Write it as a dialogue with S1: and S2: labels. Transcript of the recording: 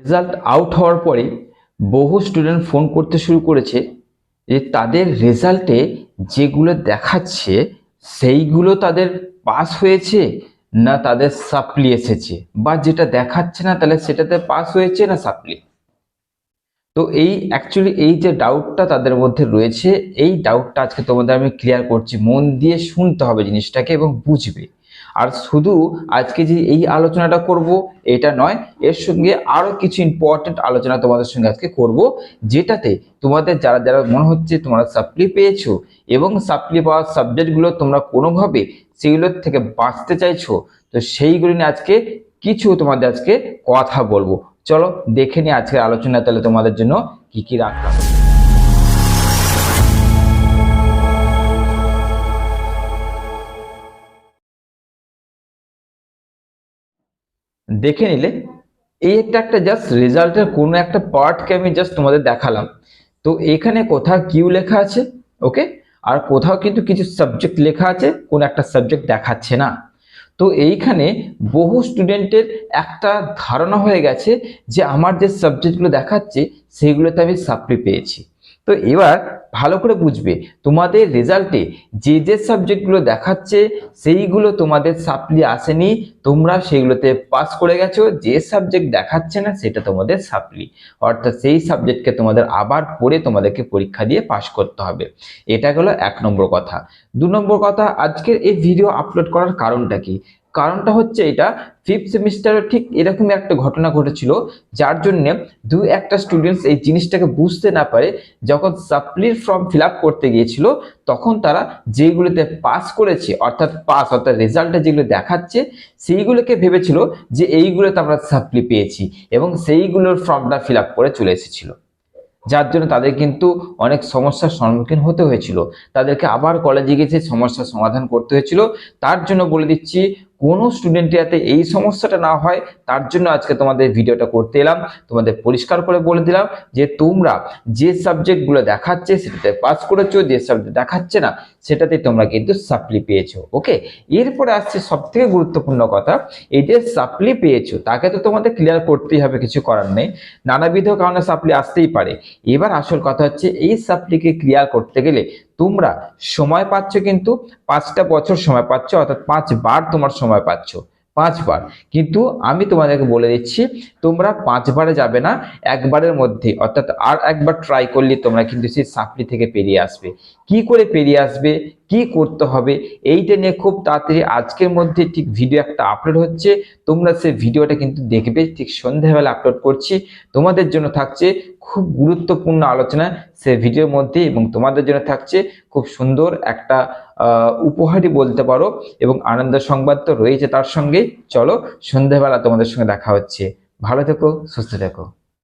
S1: Result out হওয়ার পরে বহু স্টুডেন্ট ফোন করতে শুরু করেছে যে তাদের রেজাল্টে যেগুলো দেখাচ্ছে সেইগুলো তাদের পাস হয়েছে না তাদের সাপ্লি এসেছে, বা যেটা দেখাচ্ছে না তাহলে সেটাতে পাস হয়েছে না সাপ্লি। তো এই অ্যাকচুয়ালি এই যে ডাউটটা তাদের মধ্যে রয়েছে, এই ডাউটটা আজকে তোমাদের আমি ক্লিয়ার করছি। মন দিয়ে শুনতে হবে জিনিসটাকে এবং বুঝবে। আর শুধু আজকে যে এই আলোচনাটা করব এটা নয়, এর সঙ্গে আরো কিছু ইম্পর্টেন্ট আলোচনা তোমাদের সঙ্গে আজকে করব, যেটাতে তোমাদের যারা যারা মনে হচ্ছে তোমরা সাপ্লি পেয়েছো এবং সাপ্লি পাওয়ার সাবজেক্টগুলো তোমরা কোনোভাবে সেগুলোর থেকে বাঁচতে চাইছো, তো সেইগুলো নিয়ে আজকে কিছু তোমাদের আজকে কথা বলবো। চলো দেখে নি আজকের আলোচনা তাহলে তোমাদের জন্য কি কি রাখলাম। দেখে নিলে এই একটা জাস্ট রেজাল্টের কোনো একটা পার্টকে আমি জাস্ট তোমাদের দেখালাম। তো এখানে কোথাও কিউ লেখা আছে, ওকে, আর কোথাও কিন্তু কিছু সাবজেক্ট লেখা আছে, কোন একটা সাবজেক্ট দেখাচ্ছে না। তো এইখানে বহু স্টুডেন্টের একটা ধারণা হয়ে গেছে যে আমার যে সাবজেক্টগুলো দেখাচ্ছে সেগুলোতে আমি সাপ্লি পেয়েছি। তো এবার ভালো করে বুঝবে, তোমাদের রেজাল্টে যে যে সাবজেক্টগুলো দেখাচ্ছে সেইগুলো তোমাদের সাপ্লি আসেনি, তোমরা সেগুলোতে পাস করে গেছো। যে সাবজেক্ট দেখাচ্ছে না সেটা তোমাদের সাপ্লি, অর্থাৎ সেই সাবজেক্টকে তোমাদের আবার পড়ে তোমাদেরকে পরীক্ষা দিয়ে পাস করতে হবে। এটা হলো 1 নম্বর কথা। 2 নম্বর কথা, আজকের এই ভিডিও আপলোড করার কারণটা কি? কারণটা হচ্ছে এটা, 5th সেমিস্টারে ঠিক এরকম একটা ঘটনা ঘটেছিল, যার জন্য একটা স্টুডেন্টস এই জিনিসটাকে বুঝতে না পারে যখন সাপ্লির ফর্ম ফিল আপ করতে গিয়েছিল, তখন তারা যেগুলোতে পাস করেছে অর্থাৎ রেজাল্টে যেগুলো দেখাচ্ছে সেইগুলোকে ভেবেছিল যে এইগুলোতে আমরা সাপ্লি পেয়েছি এবং সেইগুলোর ফর্মটা ফিল আপ করে চলে এসেছিল, যার জন্য তাদের কিন্তু অনেক সমস্যার সম্মুখীন হতে হয়েছিল। তাদেরকে আবার কলেজে গিয়ে সেই সমস্যার সমাধান করতে হয়েছিল। তার জন্য বলে দিচ্ছি, কোনো স্টুডেন্টের যাতে এই সমস্যাটা না হয় তার জন্য আজকে তোমাদের ভিডিওটা করতে এলাম। তোমাদের পরিষ্কার করে বলে দিলাম যে তোমরা যে সাবজেক্টগুলো দেখাচ্ছে সেটাতে পাস করেছো, যে সাবজেক্ট দেখাচ্ছে না সেটাতে তোমরা কিন্তু সাপ্লি পেয়েছো। ওকে, এরপরে আসছে সব থেকে গুরুত্বপূর্ণ কথা, এই যে সাপ্লি পেয়েছো তাকে তো তোমাদের ক্লিয়ার করতেই হবে, কিছু করার নেই, নানাবিধ কারণে সাপ্লি আসতেই পারে। এবার আসল কথা হচ্ছে এই সাপ্লিকে ক্লিয়ার করতে গেলে তোমরা সময় পাচ্ছ, কিন্তু 5টা বছর সময় পাচ্ছ, অর্থাৎ 5 বার তোমার সময় পাচ্ছ, 5 বার। কিন্তু আমি তোমাদেরকে বলে দিচ্ছি তোমরা 5 বারে যাবে না, একবারের মধ্যে, অর্থাৎ আর একবার ট্রাই করলে তোমরা কিন্তু সেই সাপ্লি থেকে পেরিয়ে আসবে। কি করে পেরিয়ে আসবে, কি করতে হবে, এইটা নিয়ে খুব তাড়াতাড়ি আজকের মধ্যে ঠিক ভিডিও একটা আপলোড হচ্ছে। তোমরা সেই ভিডিওটা কিন্তু দেখবে, ঠিক সন্ধ্যাবেলা আপলোড করছি। তোমাদের জন্য থাকছে খুব গুরুত্বপূর্ণ আলোচনা সেই ভিডিওর মধ্যে, এবং তোমাদের জন্য থাকছে খুব সুন্দর একটা উপহারই বলতে পারো, এবং আনন্দ সংবাদ তো রয়েছে তার সঙ্গে। চলো সন্ধ্যাবেলা তোমাদের সঙ্গে দেখা হচ্ছে। ভালো থেকো, সুস্থ থেকো।